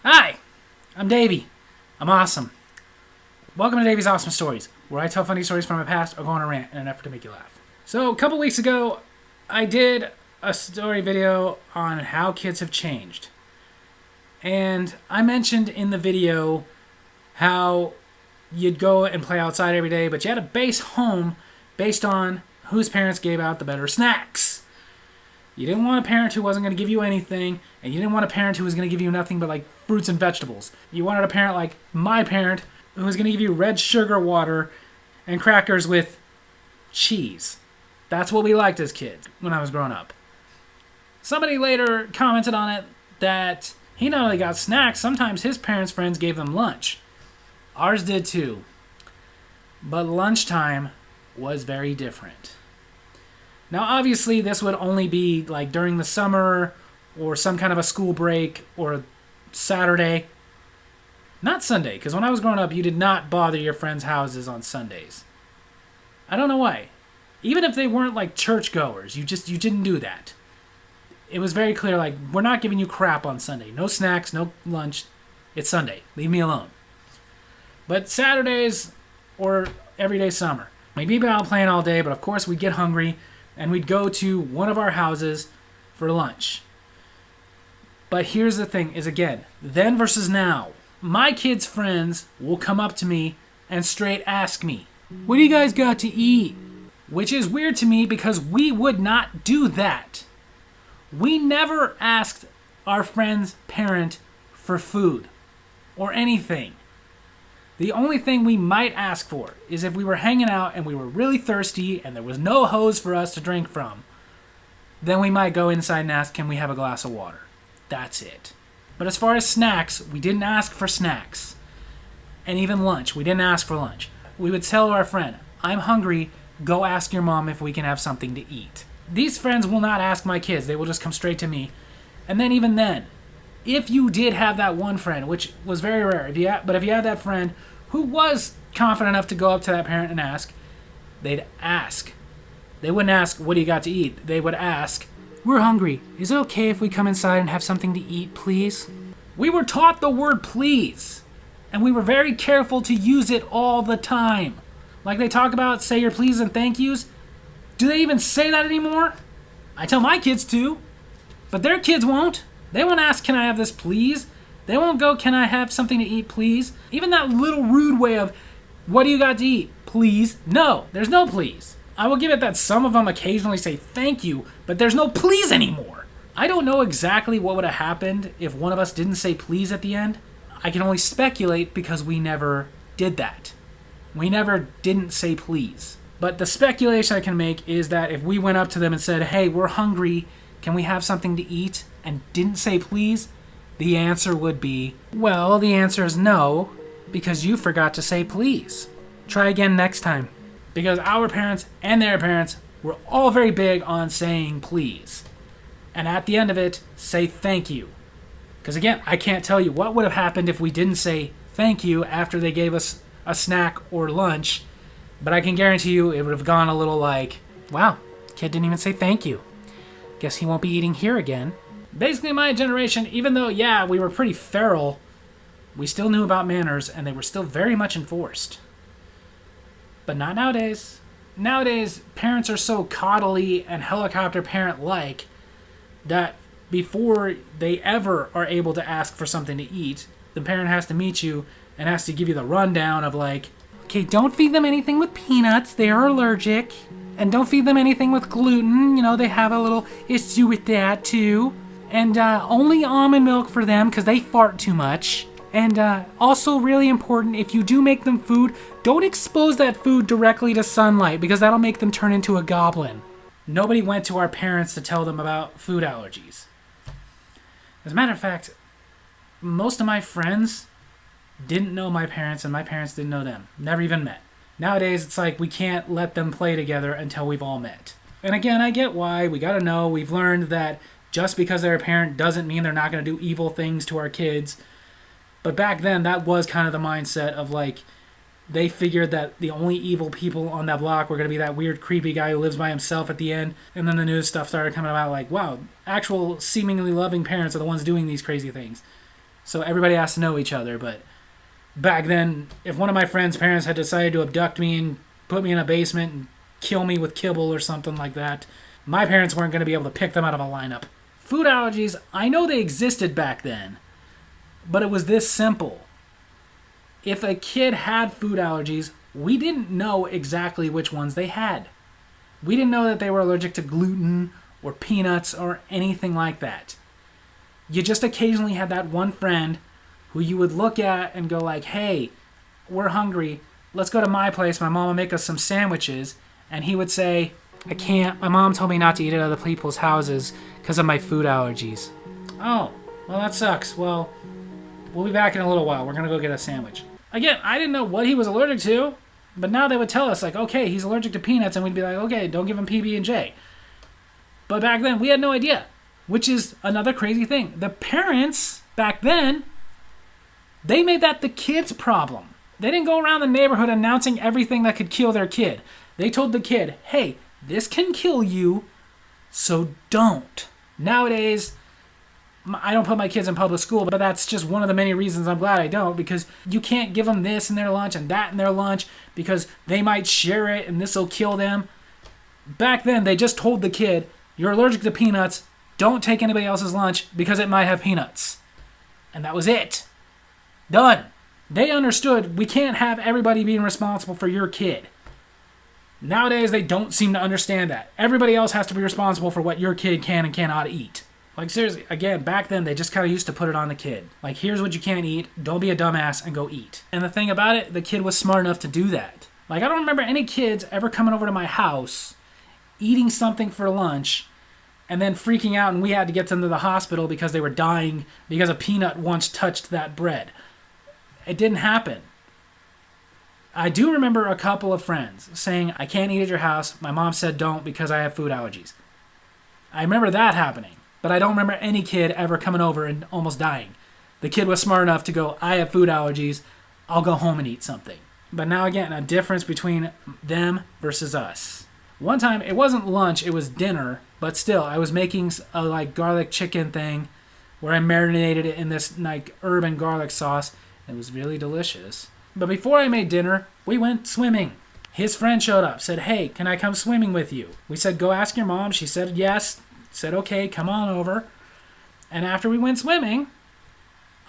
Hi, I'm Davy. I'm awesome. Welcome to Davy's Awesome Stories, where I tell funny stories from my past or go on a rant in an effort to make you laugh. So, a couple weeks ago, I did a story video on how kids have changed. And I mentioned in the video how you'd go and play outside every day, but you had a base home based on whose parents gave out the better snacks. You didn't want a parent who wasn't going to give you anything, and you didn't want a parent who was going to give you nothing but like fruits and vegetables. You wanted a parent like my parent who was going to give you red sugar water and crackers with cheese. That's what we liked as kids when I was growing up. Somebody later commented on it that he not only got snacks, sometimes his parents' friends gave them lunch. Ours did too. But lunchtime was very different. Now, obviously, this would only be like during the summer or some kind of a school break or Saturday. Not Sunday, because when I was growing up, you did not bother your friends' houses on Sundays. I don't know why. Even if they weren't like churchgoers, you didn't do that. It was very clear, like, we're not giving you crap on Sunday. No snacks, no lunch. It's Sunday. Leave me alone. But Saturdays or everyday summer, we'd be out playing all day, but of course we'd get hungry and we'd go to one of our houses for lunch. But here's the thing, is again, then versus now. My kids' friends will come up to me and straight ask me, "What do you guys got to eat?" Which is weird to me because we would not do that. We never asked our friend's parent for food or anything. The only thing we might ask for is if we were hanging out and we were really thirsty and there was no hose for us to drink from, then we might go inside and ask, "Can we have a glass of water?" That's it. But as far as snacks, we didn't ask for snacks. And even lunch, we didn't ask for lunch. We would tell our friend, "I'm hungry, go ask your mom if we can have something to eat." These friends will not ask my kids, they will just come straight to me. And then even then, if you did have that one friend, which was very rare, if you had that friend who was confident enough to go up to that parent and ask, they'd ask. They wouldn't ask, "What do you got to eat?" They would ask, "We're hungry. Is it okay if we come inside and have something to eat, please?" We were taught the word please, and we were very careful to use it all the time. Like they talk about, say your please and thank yous. Do they even say that anymore? I tell my kids to, but their kids won't. They won't ask, "Can I have this, please?" They won't go, "Can I have something to eat, please?" Even that little rude way of, "What do you got to eat, please?" No, there's no please. I will give it that some of them occasionally say thank you, but there's no please anymore. I don't know exactly what would have happened if one of us didn't say please at the end. I can only speculate because we never did that. We never didn't say please. But the speculation I can make is that if we went up to them and said, "Hey, we're hungry, can we have something to eat?" and didn't say please, the answer would be, well, the answer is no, because you forgot to say please. Try again next time. Because our parents and their parents were all very big on saying please. And at the end of it, say thank you. Because again, I can't tell you what would have happened if we didn't say thank you after they gave us a snack or lunch, but I can guarantee you it would have gone a little like, wow, kid didn't even say thank you. Guess he won't be eating here again. Basically, my generation, even though, yeah, we were pretty feral, we still knew about manners, and they were still very much enforced. But not nowadays. Nowadays, parents are so coddly and helicopter parent-like that before they ever are able to ask for something to eat, the parent has to meet you and has to give you the rundown of like, "Okay, don't feed them anything with peanuts, they are allergic. And don't feed them anything with gluten, they have a little issue with that too. And only almond milk for them because they fart too much. And also really important, if you do make them food, don't expose that food directly to sunlight because that'll make them turn into a goblin." Nobody went to our parents to tell them about food allergies. As a matter of fact, most of my friends didn't know my parents and my parents didn't know them. Never even met. Nowadays, it's like we can't let them play together until we've all met. And again, I get why. We gotta know. We've learned that just because they're a parent doesn't mean they're not gonna do evil things to our kids. But back then, that was kind of the mindset of like, they figured that the only evil people on that block were going to be that weird, creepy guy who lives by himself at the end. And then the news stuff started coming out like, wow, actual seemingly loving parents are the ones doing these crazy things. So everybody has to know each other. But back then, if one of my friend's parents had decided to abduct me and put me in a basement and kill me with kibble or something like that, my parents weren't going to be able to pick them out of a lineup. Food allergies, I know they existed back then, but it was this simple. If a kid had food allergies, we didn't know exactly which ones they had. We didn't know that they were allergic to gluten or peanuts or anything like that. You just occasionally had that one friend who you would look at and go like, hey, we're hungry. Let's go to my place. My mom will make us some sandwiches. And he would say, I can't. My mom told me not to eat at other people's houses because of my food allergies. Oh, well, that sucks. Well, we'll be back in a little while. We're going to go get a sandwich. Again, I didn't know what he was allergic to, but now they would tell us, like, okay, he's allergic to peanuts, and we'd be like, okay, don't give him PB&J. But back then, we had no idea, which is another crazy thing. The parents, back then, they made that the kid's problem. They didn't go around the neighborhood announcing everything that could kill their kid. They told the kid, hey, this can kill you, so don't. Nowadays, I don't put my kids in public school, but that's just one of the many reasons I'm glad I don't, because you can't give them this in their lunch and that in their lunch because they might share it and this will kill them. Back then, they just told the kid, you're allergic to peanuts, don't take anybody else's lunch because it might have peanuts. And that was it. Done. They understood we can't have everybody being responsible for your kid. Nowadays, they don't seem to understand that. Everybody else has to be responsible for what your kid can and cannot eat. Like, seriously, again, back then, they just kind of used to put it on the kid. Like, here's what you can't eat. Don't be a dumbass and go eat. And the thing about it, the kid was smart enough to do that. Like, I don't remember any kids ever coming over to my house, eating something for lunch, and then freaking out, and we had to get them to the hospital because they were dying because a peanut once touched that bread. It didn't happen. I do remember a couple of friends saying, I can't eat at your house. My mom said don't because I have food allergies. I remember that happening, but I don't remember any kid ever coming over and almost dying. The kid was smart enough to go, I have food allergies. I'll go home and eat something. But now again, a difference between them versus us. One time, it wasn't lunch, it was dinner, but still, I was making a garlic chicken thing where I marinated it in this herb and garlic sauce. It was really delicious. But before I made dinner, we went swimming. His friend showed up, said, hey, can I come swimming with you? We said, go ask your mom. She said yes. Said, okay, come on over. And after we went swimming,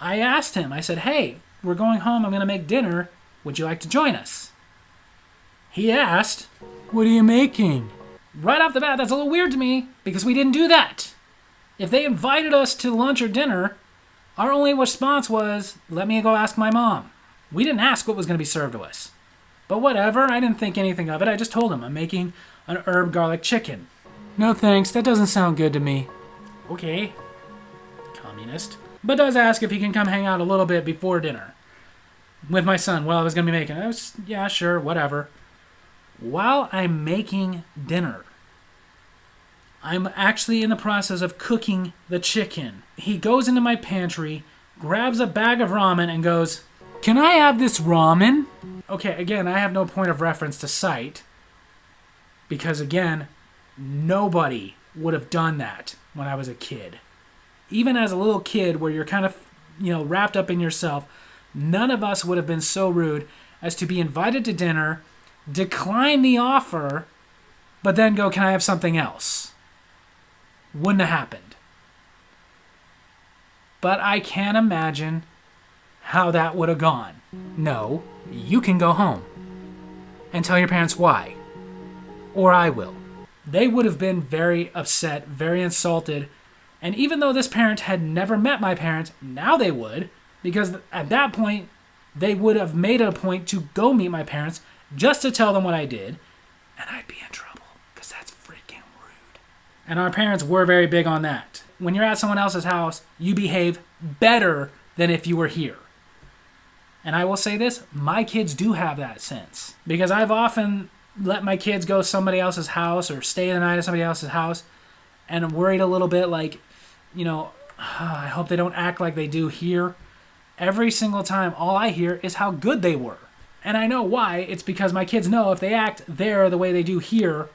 I asked him, I said, hey, we're going home. I'm going to make dinner. Would you like to join us? He asked, what are you making? Right off the bat, that's a little weird to me because we didn't do that. If they invited us to lunch or dinner, our only response was, let me go ask my mom. We didn't ask what was going to be served to us. But whatever, I didn't think anything of it. I just told him I'm making an herb garlic chicken. No thanks, that doesn't sound good to me. Okay, communist. But does ask if he can come hang out a little bit before dinner with my son while I was going to be making it. I was, yeah, sure, whatever. While I'm making dinner, I'm actually in the process of cooking the chicken. He goes into my pantry, grabs a bag of ramen and goes, can I have this ramen? Okay, again, I have no point of reference to cite because, again, nobody would have done that when I was a kid. Even as a little kid where you're kind of, wrapped up in yourself, none of us would have been so rude as to be invited to dinner, decline the offer, but then go, can I have something else? Wouldn't have happened. But I can't imagine how that would have gone. No, you can go home and tell your parents why. Or I will. They would have been very upset, very insulted. And even though this parent had never met my parents, now they would, because at that point, they would have made it a point to go meet my parents just to tell them what I did. And I'd be in trouble, because that's freaking rude. And our parents were very big on that. When you're at someone else's house, you behave better than if you were here. And I will say this, my kids do have that sense. Because I've often let my kids go to somebody else's house or stay the night at somebody else's house. And I'm worried a little bit I hope they don't act like they do here. Every single time, all I hear is how good they were. And I know why. It's because my kids know if they act there the way they do here,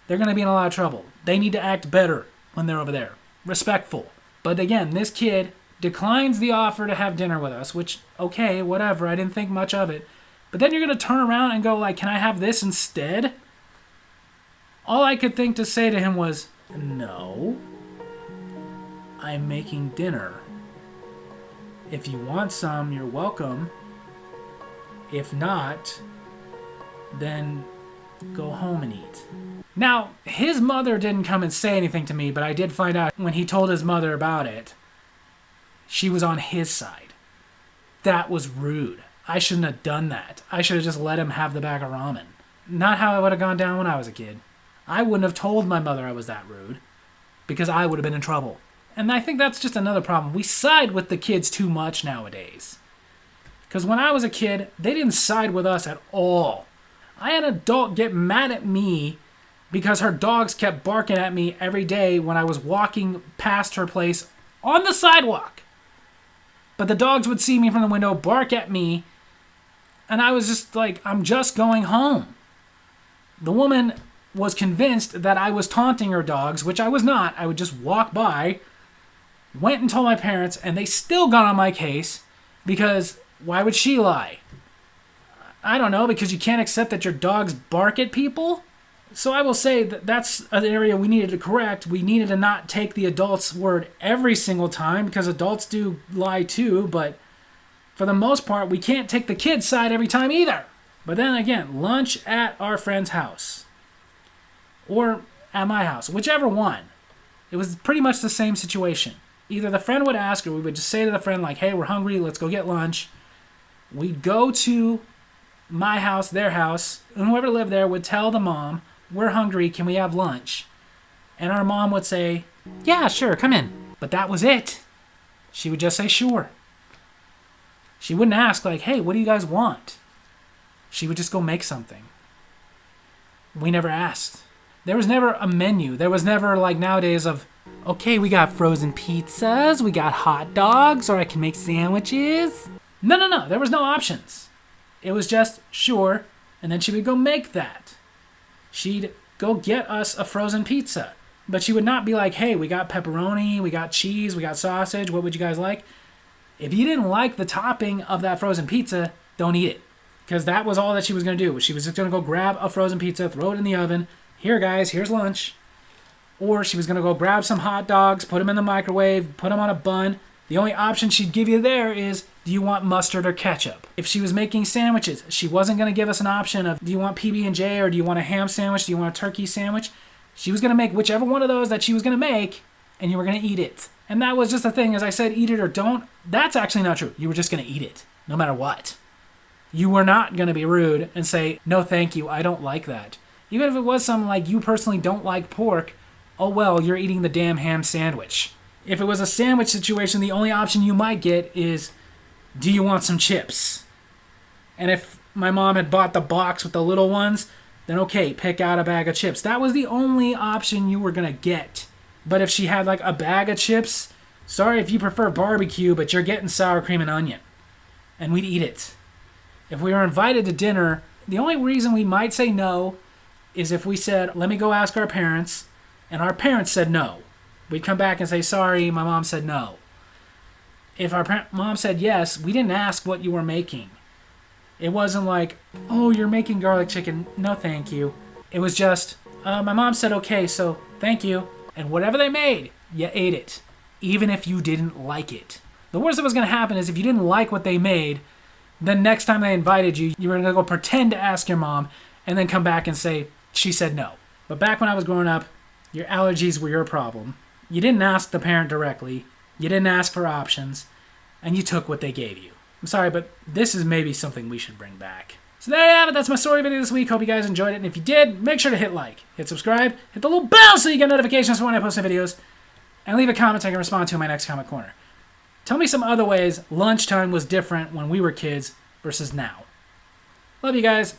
they're going to be in a lot of trouble. They need to act better when they're over there. Respectful. But again, this kid declines the offer to have dinner with us, which, okay, whatever, I didn't think much of it. But then you're going to turn around and go like, can I have this instead? All I could think to say to him was, no, I'm making dinner. If you want some, you're welcome. If not, then go home and eat. Now, his mother didn't come and say anything to me, but I did find out when he told his mother about it, she was on his side. That was rude. I shouldn't have done that. I should have just let him have the bag of ramen. Not how it would have gone down when I was a kid. I wouldn't have told my mother I was that rude, because I would have been in trouble. And I think that's just another problem. We side with the kids too much nowadays. Because when I was a kid, they didn't side with us at all. I had an adult get mad at me because her dogs kept barking at me every day when I was walking past her place on the sidewalk. But the dogs would see me from the window, bark at me, and I was just like, I'm just going home. The woman was convinced that I was taunting her dogs, which I was not. I would just walk by, went and told my parents, and they still got on my case because why would she lie? I don't know, because you can't accept that your dogs bark at people? So I will say that that's an area we needed to correct. We needed to not take the adult's word every single time, because adults do lie too, but for the most part, we can't take the kid's side every time either. But then again, lunch at our friend's house. Or at my house, whichever one. It was pretty much the same situation. Either the friend would ask, or we would just say to the friend, like, hey, we're hungry, let's go get lunch. We'd go to my house, their house, and whoever lived there would tell the mom, we're hungry, can we have lunch? And our mom would say, yeah, sure, come in. But that was it. She would just say, sure. She wouldn't ask, like, hey, what do you guys want? She would just go make something. We never asked. There was never a menu. There was never, like nowadays, of, okay, we got frozen pizzas, we got hot dogs, or I can make sandwiches. No. There was no options. It was just, sure, and then she would go make that. She'd go get us a frozen pizza. But she would not be like, hey, we got pepperoni, we got cheese, we got sausage, what would you guys like? If you didn't like the topping of that frozen pizza, don't eat it. Because that was all that she was going to do. She was just going to go grab a frozen pizza, throw it in the oven. Here, guys, here's lunch. Or she was going to go grab some hot dogs, put them in the microwave, put them on a bun. The only option she'd give you there is, do you want mustard or ketchup? If she was making sandwiches, she wasn't going to give us an option of, do you want PB&J or do you want a ham sandwich? Do you want a turkey sandwich? She was going to make whichever one of those that she was going to make, and you were going to eat it. And that was just the thing. As I said, eat it or don't. That's actually not true. You were just going to eat it, no matter what. You were not going to be rude and say, no, thank you, I don't like that. Even if it was something like you personally don't like pork, oh well, you're eating the damn ham sandwich. If it was a sandwich situation, the only option you might get is, do you want some chips? And if my mom had bought the box with the little ones, then okay, pick out a bag of chips. That was the only option you were going to get. But if she had like a bag of chips, sorry if you prefer barbecue, but you're getting sour cream and onion. And we'd eat it. If we were invited to dinner, the only reason we might say no is if we said, let me go ask our parents, and our parents said no. We'd come back and say, sorry, my mom said no. If our mom said yes, we didn't ask what you were making. It wasn't like, oh, you're making garlic chicken. No, thank you. It was just, my mom said okay, so thank you. And whatever they made, you ate it, even if you didn't like it. The worst that was going to happen is if you didn't like what they made, then next time they invited you, you were going to go pretend to ask your mom and then come back and say, she said no. But back when I was growing up, your allergies were your problem. You didn't ask the parent directly. You didn't ask for options. And you took what they gave you. I'm sorry, but this is maybe something we should bring back. So there you have it. That's my story video this week. Hope you guys enjoyed it. And if you did, make sure to hit like, hit subscribe, hit the little bell so you get notifications for when I post new videos, and leave a comment I can respond to in my next comment corner. Tell me some other ways lunchtime was different when we were kids versus now. Love you guys.